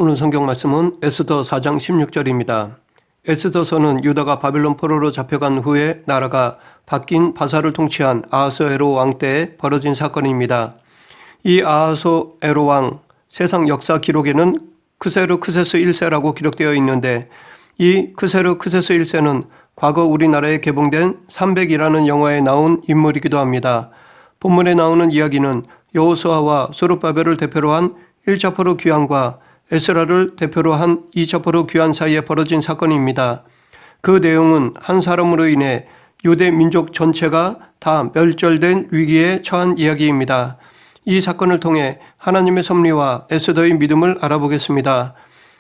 오늘 성경 말씀은 에스더 4장 16절입니다. 에스더서는 유다가 바벨론 포로로 잡혀간 후에 나라가 바뀐 바사를 통치한 아하수에로 왕 때에 벌어진 사건입니다. 이 아하수에로 왕 세상 역사 기록에는 크세르크세스 1세라고 기록되어 있는데 이 크세르크세스 1세는 과거 우리나라에 개봉된 300이라는 영화에 나온 인물이기도 합니다. 본문에 나오는 이야기는 여호수아와 스룹바벨을 대표로 한 1차 포로 귀환과 에스라를 대표로 한 2차 포로 귀환 사이에 벌어진 사건입니다. 그 내용은 한 사람으로 인해 유대 민족 전체가 다 멸절된 위기에 처한 이야기입니다. 이 사건을 통해 하나님의 섭리와 에스더의 믿음을 알아보겠습니다.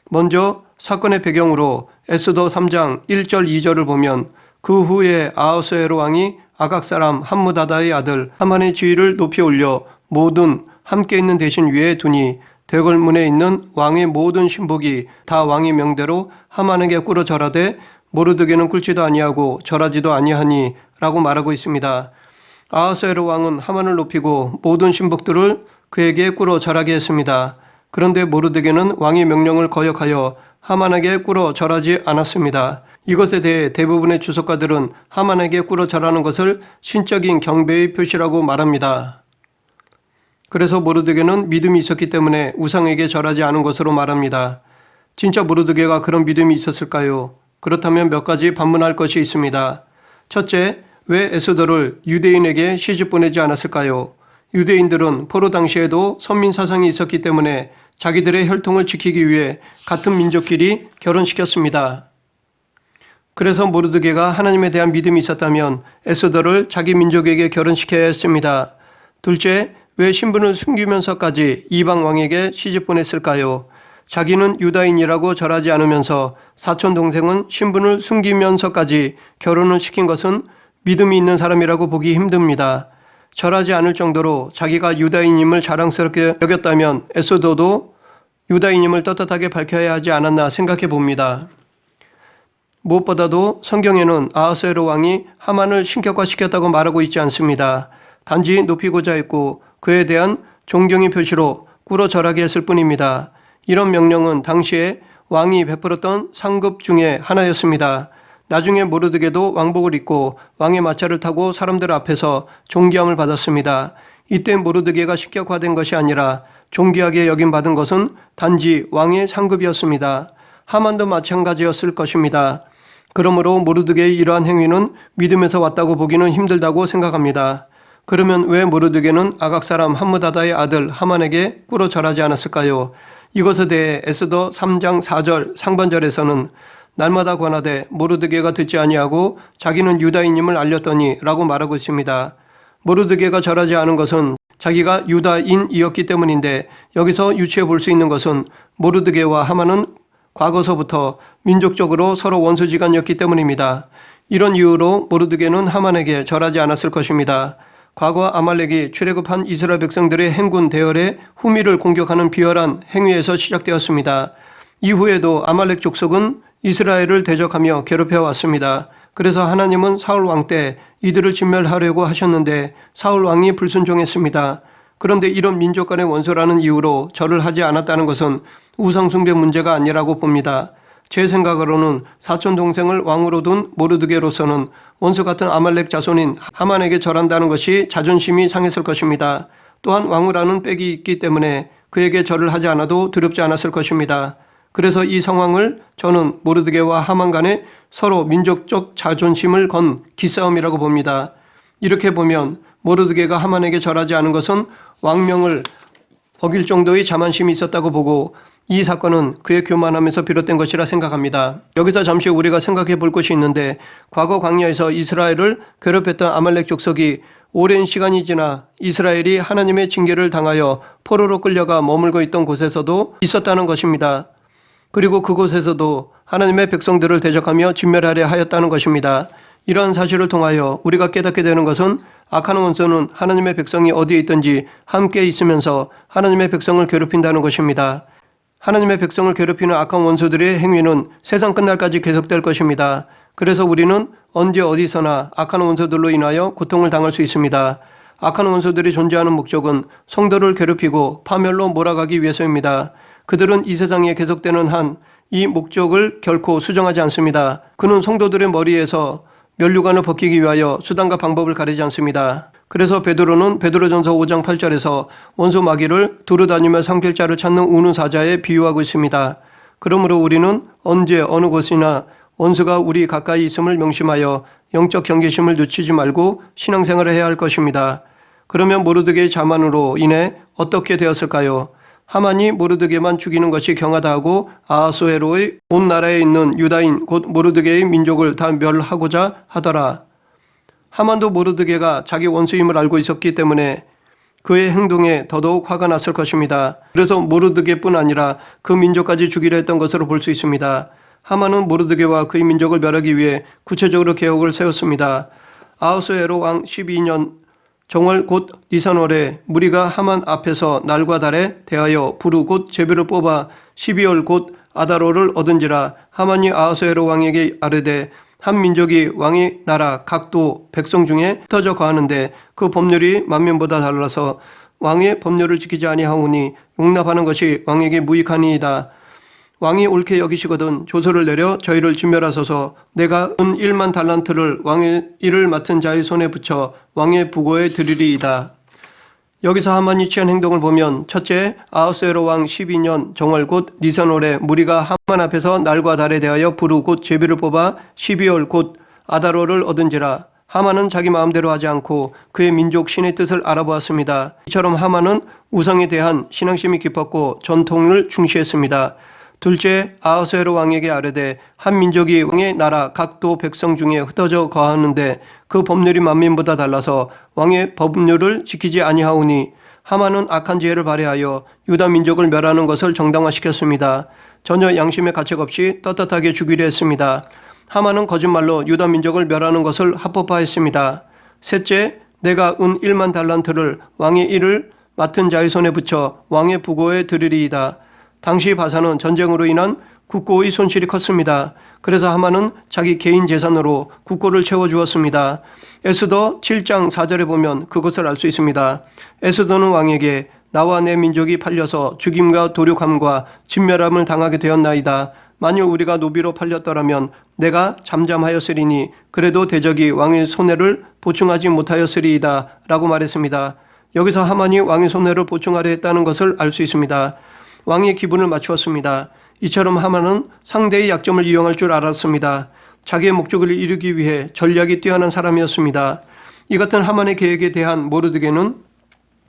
먼저 사건의 배경으로 에스더 3장 1절 2절을 보면 그 후에 아하수에로 왕이 아각 사람 함무다다의 아들 하만의 지위를 높이 올려 모든 함께 있는 대신 위에 두니 대궐문에 있는 왕의 모든 신복이 다 왕의 명대로 하만에게 꿇어 절하되 모르드게는 꿇지도 아니하고 절하지도 아니하니 라고 말하고 있습니다. 아하수에로 왕은 하만을 높이고 모든 신복들을 그에게 꿇어 절하게 했습니다. 그런데 모르드게는 왕의 명령을 거역하여 하만에게 꿇어 절하지 않았습니다. 이것에 대해 대부분의 주석가들은 하만에게 꿇어 절하는 것을 신적인 경배의 표시라고 말합니다. 그래서 모르드게는 믿음이 있었기 때문에 우상에게 절하지 않은 것으로 말합니다. 진짜 모르드게가 그런 믿음이 있었을까요? 그렇다면 몇 가지 반문할 것이 있습니다. 첫째, 왜 에스더를 유대인에게 시집 보내지 않았을까요? 유대인들은 포로 당시에도 선민 사상이 있었기 때문에 자기들의 혈통을 지키기 위해 같은 민족끼리 결혼시켰습니다. 그래서 모르드게가 하나님에 대한 믿음이 있었다면 에스더를 자기 민족에게 결혼시켜야 했습니다. 둘째, 왜 신분을 숨기면서까지 이방 왕에게 시집 보냈을까요? 자기는 유다인이라고 절하지 않으면서 사촌 동생은 신분을 숨기면서까지 결혼을 시킨 것은 믿음이 있는 사람이라고 보기 힘듭니다. 절하지 않을 정도로 자기가 유다인임을 자랑스럽게 여겼다면 에스더도 유다인임을 떳떳하게 밝혀야 하지 않았나 생각해 봅니다. 무엇보다도 성경에는 아하수에로 왕이 하만을 신격화시켰다고 말하고 있지 않습니다. 단지 높이고자 했고 그에 대한 존경의 표시로 꿇어 절하게 했을 뿐입니다. 이런 명령은 당시에 왕이 베풀었던 상급 중에 하나였습니다. 나중에 모르드게도 왕복을 입고 왕의 마차를 타고 사람들 앞에서 존귀함을 받았습니다. 이때 모르드게가 신격화된 것이 아니라 존귀하게 여김받은 것은 단지 왕의 상급이었습니다. 하만도 마찬가지였을 것입니다. 그러므로 모르드게의 이러한 행위는 믿음에서 왔다고 보기는 힘들다고 생각합니다. 그러면 왜 모르드게는 아각 사람 함무다다의 아들 하만에게 꿇어 절하지 않았을까요? 이것에 대해 에스더 3장 4절 상반절에서는 날마다 권하되 모르드게가 듣지 아니하고 자기는 유다인임을 알렸더니 라고 말하고 있습니다. 모르드게가 절하지 않은 것은 자기가 유다인이었기 때문인데 여기서 유추해 볼 수 있는 것은 모르드게와 하만은 과거서부터 민족적으로 서로 원수지간이었기 때문입니다. 이런 이유로 모르드게는 하만에게 절하지 않았을 것입니다. 과거 아말렉이 출애굽한 이스라엘 백성들의 행군 대열에 후미를 공격하는 비열한 행위에서 시작되었습니다. 이후에도 아말렉 족속은 이스라엘을 대적하며 괴롭혀 왔습니다. 그래서 하나님은 사울 왕 때 이들을 진멸하려고 하셨는데 사울 왕이 불순종했습니다. 그런데 이런 민족 간의 원수라는 이유로 절을 하지 않았다는 것은 우상숭배 문제가 아니라고 봅니다. 제 생각으로는 사촌 동생을 왕으로 둔 모르드게로서는 원수 같은 아말렉 자손인 하만에게 절한다는 것이 자존심이 상했을 것입니다. 또한 왕후라는 빽이 있기 때문에 그에게 절을 하지 않아도 두렵지 않았을 것입니다. 그래서 이 상황을 저는 모르드게와 하만 간에 서로 민족적 자존심을 건 기싸움이라고 봅니다. 이렇게 보면 모르드게가 하만에게 절하지 않은 것은 왕명을 어길 정도의 자만심이 있었다고 보고 이 사건은 그의 교만함에서 비롯된 것이라 생각합니다. 여기서 잠시 우리가 생각해 볼 것이 있는데 과거 광야에서 이스라엘을 괴롭혔던 아말렉 족속이 오랜 시간이 지나 이스라엘이 하나님의 징계를 당하여 포로로 끌려가 머물고 있던 곳에서도 있었다는 것입니다. 그리고 그곳에서도 하나님의 백성들을 대적하며 진멸하려 하였다는 것입니다. 이러한 사실을 통하여 우리가 깨닫게 되는 것은 악한 원수는 하나님의 백성이 어디에 있든지 함께 있으면서 하나님의 백성을 괴롭힌다는 것입니다. 하나님의 백성을 괴롭히는 악한 원수들의 행위는 세상 끝날까지 계속될 것입니다. 그래서 우리는 언제 어디서나 악한 원수들로 인하여 고통을 당할 수 있습니다. 악한 원수들이 존재하는 목적은 성도를 괴롭히고 파멸로 몰아가기 위해서입니다. 그들은 이 세상에 계속되는 한 이 목적을 결코 수정하지 않습니다. 그는 성도들의 머리에서 면류관을 벗기기 위하여 수단과 방법을 가리지 않습니다. 그래서 베드로는 베드로전서 5장 8절에서 원수 마귀를 두루다니며 삼킬 자를 찾는 우는 사자에 비유하고 있습니다. 그러므로 우리는 언제 어느 곳이나 원수가 우리 가까이 있음을 명심하여 영적 경계심을 늦추지 말고 신앙생활을 해야 할 것입니다. 그러면 모르드게의 자만으로 인해 어떻게 되었을까요? 하만이 모르드게만 죽이는 것이 경하다 하고 아하수에로의 온 나라에 있는 유다인 곧 모르드게의 민족을 다 멸하고자 하더라. 하만도 모르드게가 자기 원수임을 알고 있었기 때문에 그의 행동에 더더욱 화가 났을 것입니다. 그래서 모르드게뿐 아니라 그 민족까지 죽이려 했던 것으로 볼 수 있습니다. 하만은 모르드게와 그의 민족을 멸하기 위해 구체적으로 계획을 세웠습니다. 아하수에로 왕 12년 정월 곧 니산월에 무리가 하만 앞에서 날과 달에 대하여 부르 곧 제비를 뽑아 12월 곧 아다로를 얻은지라. 하만이 아하수에로 왕에게 아뢰되 한 민족이 왕의 나라 각도 백성 중에 흩어져 거하는데 그 법률이 만민보다 달라서 왕의 법률을 지키지 아니하오니 용납하는 것이 왕에게 무익하니이다. 왕이 옳게 여기시거든 조서를 내려 저희를 진멸하소서. 내가 은 1만 달란트를 왕의 일을 맡은 자의 손에 붙여 왕의 부고에 드리리이다. 여기서 하만이 취한 행동을 보면 첫째, 아하수에로 왕 12년 정월 곧 니산월에 무리가 하만 앞에서 날과 달에 대하여 부르 곧 제비를 뽑아 12월 곧 아다로를 얻은지라. 하만은 자기 마음대로 하지 않고 그의 민족 신의 뜻을 알아보았습니다. 이처럼 하만은 우상에 대한 신앙심이 깊었고 전통을 중시했습니다. 둘째, 아하수에로 왕에게 아뢰되 한 민족이 왕의 나라 각도 백성 중에 흩어져 거하는데 그 법률이 만민보다 달라서 왕의 법률을 지키지 아니하오니. 하만은 악한 지혜를 발휘하여 유다 민족을 멸하는 것을 정당화시켰습니다. 전혀 양심의 가책 없이 떳떳하게 죽이려 했습니다. 하만은 거짓말로 유다 민족을 멸하는 것을 합법화했습니다. 셋째, 내가 은 1만 달란트를 왕의 일을 맡은 자의 손에 붙여 왕의 부고에 드리리이다. 당시 바사는 전쟁으로 인한 국고의 손실이 컸습니다. 그래서 하만은 자기 개인 재산으로 국고를 채워주었습니다. 에스더 7장 4절에 보면 그것을 알 수 있습니다. 에스더는 왕에게 나와 내 민족이 팔려서 죽임과 도륙함과 진멸함을 당하게 되었나이다. 만일 우리가 노비로 팔렸더라면 내가 잠잠하였으리니 그래도 대적이 왕의 손해를 보충하지 못하였으리이다 라고 말했습니다. 여기서 하만이 왕의 손해를 보충하려 했다는 것을 알 수 있습니다. 왕의 기분을 맞추었습니다. 이처럼 하만은 상대의 약점을 이용할 줄 알았습니다. 자기의 목적을 이루기 위해 전략이 뛰어난 사람이었습니다. 이 같은 하만의 계획에 대한 모르드게는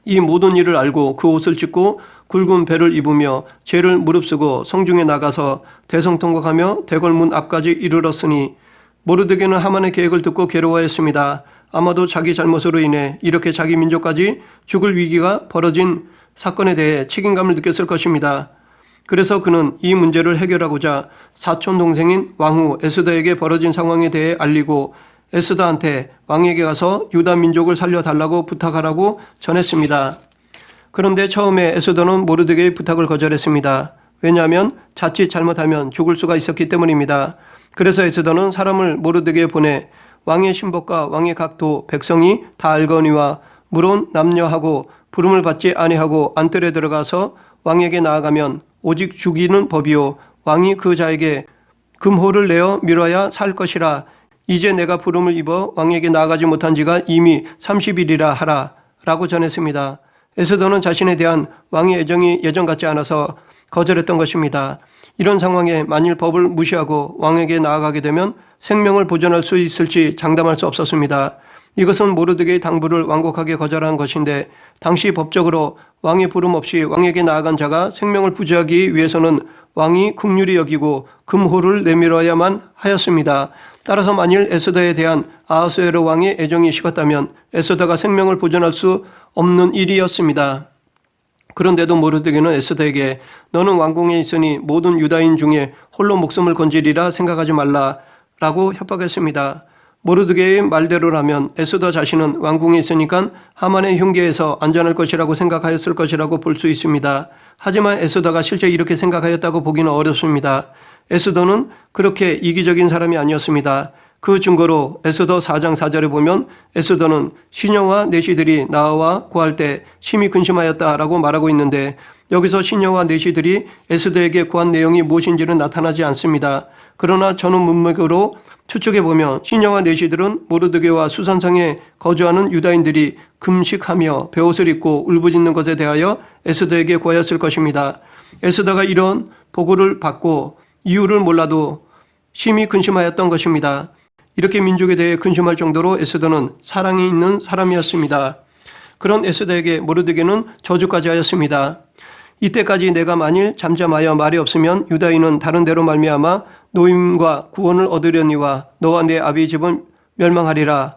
이 모든 일을 알고 그 옷을 찢고 굵은 배를 입으며 죄를 무릅쓰고 성중에 나가서 대성통곡하며 대궐문 앞까지 이르렀으니 모르드게는 하만의 계획을 듣고 괴로워했습니다. 아마도 자기 잘못으로 인해 이렇게 자기 민족까지 죽을 위기가 벌어진 사건에 대해 책임감을 느꼈을 것입니다. 그래서 그는 이 문제를 해결하고자 사촌 동생인 왕후 에스더에게 벌어진 상황에 대해 알리고 에스더한테 왕에게 가서 유다 민족을 살려달라고 부탁하라고 전했습니다. 그런데 처음에 에스더는 모르드게의 부탁을 거절했습니다. 왜냐하면 자칫 잘못하면 죽을 수가 있었기 때문입니다. 그래서 에스더는 사람을 모르드게에 보내 왕의 신복과 왕의 각도 백성이 다 알거니와 물론 남녀하고 부름을 받지 아니하고 안뜰에 들어가서 왕에게 나아가면 오직 죽이는 법이요 왕이 그 자에게 금호를 내어 밀어야 살 것이라. 이제 내가 부름을 입어 왕에게 나아가지 못한 지가 이미 30일이라 하라 라고 전했습니다. 에스더는 자신에 대한 왕의 애정이 예전 같지 않아서 거절했던 것입니다. 이런 상황에 만일 법을 무시하고 왕에게 나아가게 되면 생명을 보존할 수 있을지 장담할 수 없었습니다. 이것은 모르드게의 당부를 완곡하게 거절한 것인데 당시 법적으로 왕의 부름 없이 왕에게 나아간 자가 생명을 부지하기 위해서는 왕이 긍휼히 여기고 금호를 내밀어야만 하였습니다. 따라서 만일 에스더에 대한 아하수에로 왕의 애정이 식었다면 에스더가 생명을 보존할 수 없는 일이었습니다. 그런데도 모르드게는 에스더에게 너는 왕궁에 있으니 모든 유다인 중에 홀로 목숨을 건지리라 생각하지 말라 라고 협박했습니다. 모르드게의 말대로라면 에스더 자신은 왕궁에 있으니까 하만의 흉계에서 안전할 것이라고 생각하였을 것이라고 볼 수 있습니다. 하지만 에스더가 실제 이렇게 생각하였다고 보기는 어렵습니다. 에스더는 그렇게 이기적인 사람이 아니었습니다. 그 증거로 에스더 4장 4절에 보면 에스더는 시녀와 내시들이 나와 구할 때 심히 근심하였다라고 말하고 있는데 여기서 시녀와 내시들이 에스더에게 구한 내용이 무엇인지는 나타나지 않습니다. 그러나 전후 문맥으로 추측해보면 시녀와 내시들은 모르드게와 수산성에 거주하는 유다인들이 금식하며 베옷을 입고 울부짖는 것에 대하여 에스더에게 구하였을 것입니다. 에스더가 이런 보고를 받고 이유를 몰라도 심히 근심하였던 것입니다. 이렇게 민족에 대해 근심할 정도로 에스더는 사랑이 있는 사람이었습니다. 그런 에스더에게 모르드게는 저주까지 하였습니다. 이때까지 내가 만일 잠잠하여 말이 없으면 유다인은 다른 데로 말미암아 노임과 구원을 얻으려니와 너와 내 아비 집은 멸망하리라.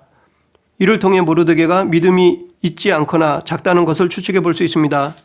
이를 통해 모르드게가 믿음이 있지 않거나 작다는 것을 추측해 볼 수 있습니다.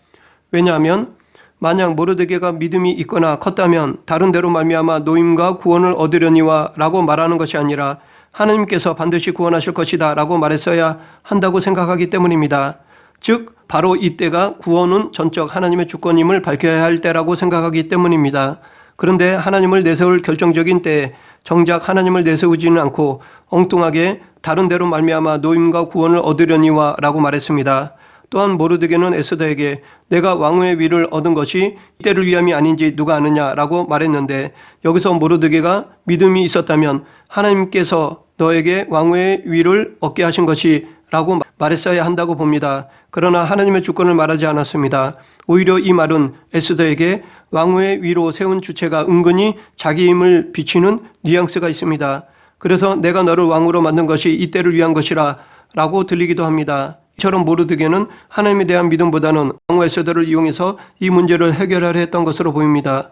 왜냐하면 만약 모르드게가 믿음이 있거나 컸다면 다른 데로 말미암아 노임과 구원을 얻으려니와 라고 말하는 것이 아니라 하나님께서 반드시 구원하실 것이다 라고 말했어야 한다고 생각하기 때문입니다. 즉 바로 이때가 구원은 전적 하나님의 주권임을 밝혀야 할 때라고 생각하기 때문입니다. 그런데 하나님을 내세울 결정적인 때에 정작 하나님을 내세우지는 않고 엉뚱하게 다른 데로 말미암아 노임과 구원을 얻으려니와 라고 말했습니다. 또한 모르드게는 에스더에게 내가 왕후의 위를 얻은 것이 이때를 위함이 아닌지 누가 아느냐라고 말했는데 여기서 모르드게가 믿음이 있었다면 하나님께서 너에게 왕후의 위를 얻게 하신 것이 라고 말했어야 한다고 봅니다. 그러나 하나님의 주권을 말하지 않았습니다. 오히려 이 말은 에스더에게 왕후의 위로 세운 주체가 은근히 자기임을 비추는 뉘앙스가 있습니다. 그래서 내가 너를 왕후로 만든 것이 이때를 위한 것이라 라고 들리기도 합니다. 이처럼 모르드게는 하나님에 대한 믿음보다는 왕후 에스더를 이용해서 이 문제를 해결하려 했던 것으로 보입니다.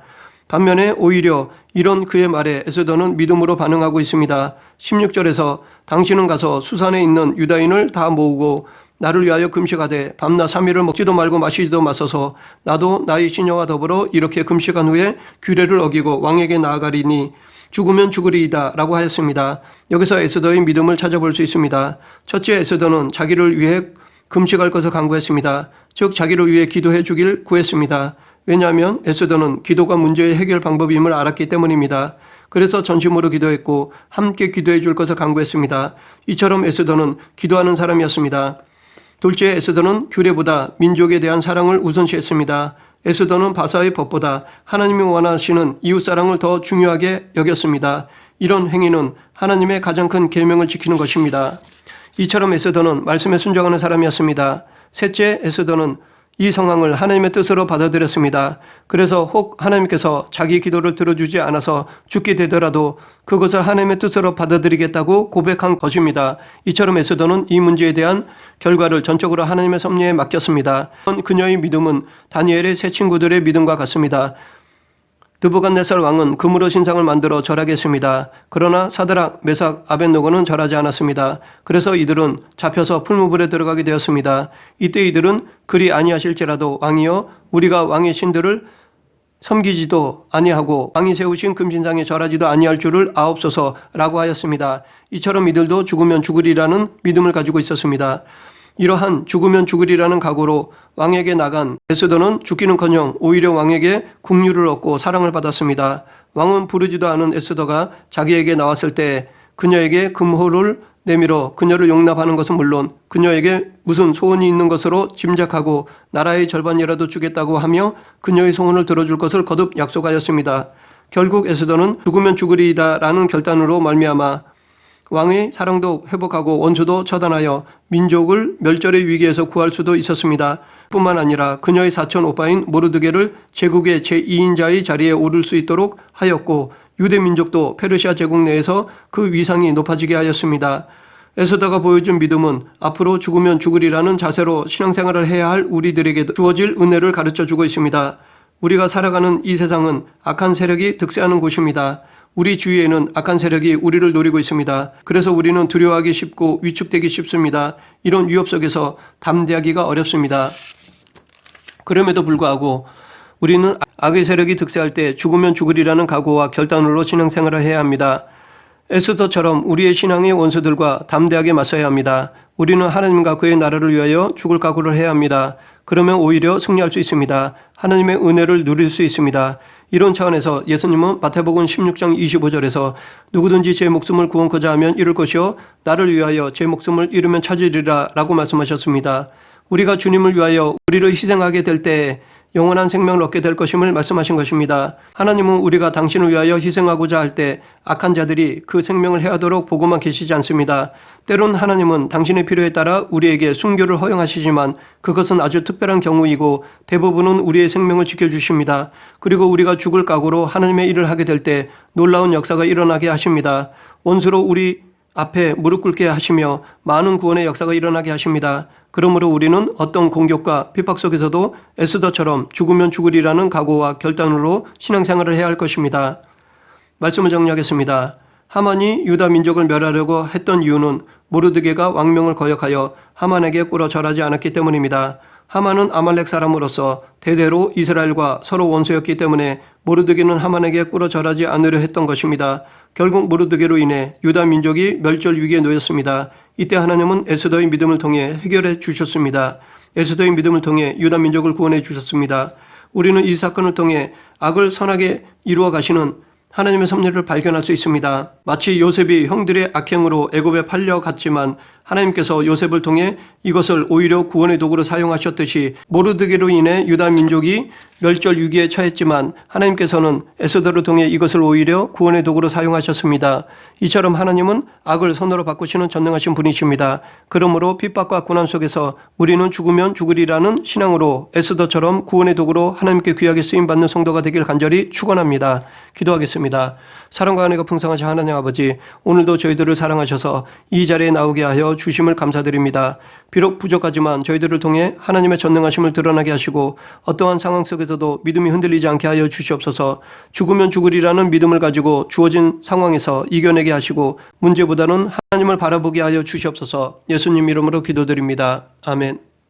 반면에 오히려 이런 그의 말에 에스더는 믿음으로 반응하고 있습니다. 16절에서 당신은 가서 수산에 있는 유다인을 다 모으고 나를 위하여 금식하되 밤낮 3일을 먹지도 말고 마시지도 마소서. 나도 나의 시녀와 더불어 이렇게 금식한 후에 규례를 어기고 왕에게 나아가리니 죽으면 죽으리이다 라고 하였습니다. 여기서 에스더의 믿음을 찾아볼 수 있습니다. 첫째, 에스더는 자기를 위해 금식할 것을 강구했습니다. 즉 자기를 위해 기도해 주길 구했습니다. 왜냐하면 에스더는 기도가 문제의 해결 방법임을 알았기 때문입니다. 그래서 전심으로 기도했고 함께 기도해 줄 것을 강구했습니다. 이처럼 에스더는 기도하는 사람이었습니다. 둘째, 에스더는 규례보다 민족에 대한 사랑을 우선시했습니다. 에스더는 바사의 법보다 하나님이 원하시는 이웃사랑을 더 중요하게 여겼습니다. 이런 행위는 하나님의 가장 큰 계명을 지키는 것입니다. 이처럼 에스더는 말씀에 순종하는 사람이었습니다. 셋째, 에스더는 이 상황을 하나님의 뜻으로 받아들였습니다. 그래서 혹 하나님께서 자기 기도를 들어주지 않아서 죽게 되더라도 그것을 하나님의 뜻으로 받아들이겠다고 고백한 것입니다. 이처럼 에스더는 이 문제에 대한 결과를 전적으로 하나님의 섭리에 맡겼습니다. 그녀의 믿음은 다니엘의 세 친구들의 믿음과 같습니다. 느부갓네살 왕은 금으로 신상을 만들어 절하게 했습니다. 그러나 사드락, 메삭, 아벳노고는 절하지 않았습니다. 그래서 이들은 잡혀서 풀무불에 들어가게 되었습니다. 이때 이들은 그리 아니하실지라도 왕이여 우리가 왕의 신들을 섬기지도 아니하고 왕이 세우신 금신상에 절하지도 아니할 줄을 아옵소서라고 하였습니다. 이처럼 이들도 죽으면 죽으리라는 믿음을 가지고 있었습니다. 이러한 죽으면 죽으리라는 각오로 왕에게 나간 에스더는 죽기는커녕 오히려 왕에게 국류를 얻고 사랑을 받았습니다. 왕은 부르지도 않은 에스더가 자기에게 나왔을 때 그녀에게 금호를 내밀어 그녀를 용납하는 것은 물론 그녀에게 무슨 소원이 있는 것으로 짐작하고 나라의 절반이라도 주겠다고 하며 그녀의 소원을 들어줄 것을 거듭 약속하였습니다. 결국 에스더는 죽으면 죽으리이다라는 결단으로 말미암아 왕의 사랑도 회복하고 원수도 처단하여 민족을 멸절의 위기에서 구할 수도 있었습니다. 뿐만 아니라 그녀의 사촌 오빠인 모르드게를 제국의 제2인자의 자리에 오를 수 있도록 하였고 유대 민족도 페르시아 제국 내에서 그 위상이 높아지게 하였습니다. 에스더가 보여준 믿음은 앞으로 죽으면 죽으리라는 자세로 신앙생활을 해야 할 우리들에게 주어질 은혜를 가르쳐주고 있습니다. 우리가 살아가는 이 세상은 악한 세력이 득세하는 곳입니다. 우리 주위에는 악한 세력이 우리를 노리고 있습니다. 그래서 우리는 두려워하기 쉽고 위축되기 쉽습니다. 이런 위협 속에서 담대하기가 어렵습니다. 그럼에도 불구하고 우리는 악의 세력이 득세할 때 죽으면 죽으리라는 각오와 결단으로 신앙생활을 해야 합니다. 에스더처럼 우리의 신앙의 원수들과 담대하게 맞서야 합니다. 우리는 하나님과 그의 나라를 위하여 죽을 각오를 해야 합니다. 그러면 오히려 승리할 수 있습니다. 하나님의 은혜를 누릴 수 있습니다. 이런 차원에서 예수님은 마태복음 16장 25절에서 누구든지 제 목숨을 구원코자 하면 잃을 것이요 나를 위하여 제 목숨을 잃으면 찾으리라 라고 말씀하셨습니다. 우리가 주님을 위하여 우리를 희생하게 될 때에 영원한 생명을 얻게 될 것임을 말씀하신 것입니다. 하나님은 우리가 당신을 위하여 희생하고자 할 때 악한 자들이 그 생명을 해하도록 보고만 계시지 않습니다. 때론 하나님은 당신의 필요에 따라 우리에게 순교를 허용하시지만 그것은 아주 특별한 경우이고 대부분은 우리의 생명을 지켜주십니다. 그리고 우리가 죽을 각오로 하나님의 일을 하게 될 때 놀라운 역사가 일어나게 하십니다. 원수로 우리 앞에 무릎 꿇게 하시며 많은 구원의 역사가 일어나게 하십니다. 그러므로 우리는 어떤 공격과 핍박 속에서도 에스더처럼 죽으면 죽으리라는 각오와 결단으로 신앙생활을 해야 할 것입니다. 말씀을 정리하겠습니다. 하만이 유다 민족을 멸하려고 했던 이유는 모르드게가 왕명을 거역하여 하만에게 꿇어 절하지 않았기 때문입니다. 하만은 아말렉 사람으로서 대대로 이스라엘과 서로 원수였기 때문에 모르드게는 하만에게 꿇어 절하지 않으려 했던 것입니다. 결국 모르드게로 인해 유다 민족이 멸절 위기에 놓였습니다. 이때 하나님은 에스더의 믿음을 통해 해결해 주셨습니다. 에스더의 믿음을 통해 유다 민족을 구원해 주셨습니다. 우리는 이 사건을 통해 악을 선하게 이루어 가시는 하나님의 섭리를 발견할 수 있습니다. 마치 요셉이 형들의 악행으로 애굽에 팔려갔지만 하나님께서 요셉을 통해 이것을 오히려 구원의 도구로 사용하셨듯이 모르드게로 인해 유다 민족이 멸절 위기에 처했지만 하나님께서는 에스더를 통해 이것을 오히려 구원의 도구로 사용하셨습니다. 이처럼 하나님은 악을 선으로 바꾸시는 전능하신 분이십니다. 그러므로 핍박과 고난 속에서 우리는 죽으면 죽으리라는 신앙으로 에스더처럼 구원의 도구로 하나님께 귀하게 쓰임받는 성도가 되길 간절히 축원합니다. 기도하겠습니다. 사랑과 은혜가 풍성하신 하나님 아버지, 오늘도 저희들을 사랑하셔서 이 자리에 나오게 하여 주심을 감사드립니다. 비록 부족하지만 저희들을 통해 하나님의 전능하심을 드러나게 하시고 어떠한 상황 속에서도 믿음이 흔들리지 않게 하여 주시옵소서. 죽으면 죽으리라는 믿음을 가지고 주어진 상황에서 이겨내게 하시고 문제보다는 하나님을 바라보게 하여 주시옵소서. 예수님 이름으로 기도드립니다. 아멘.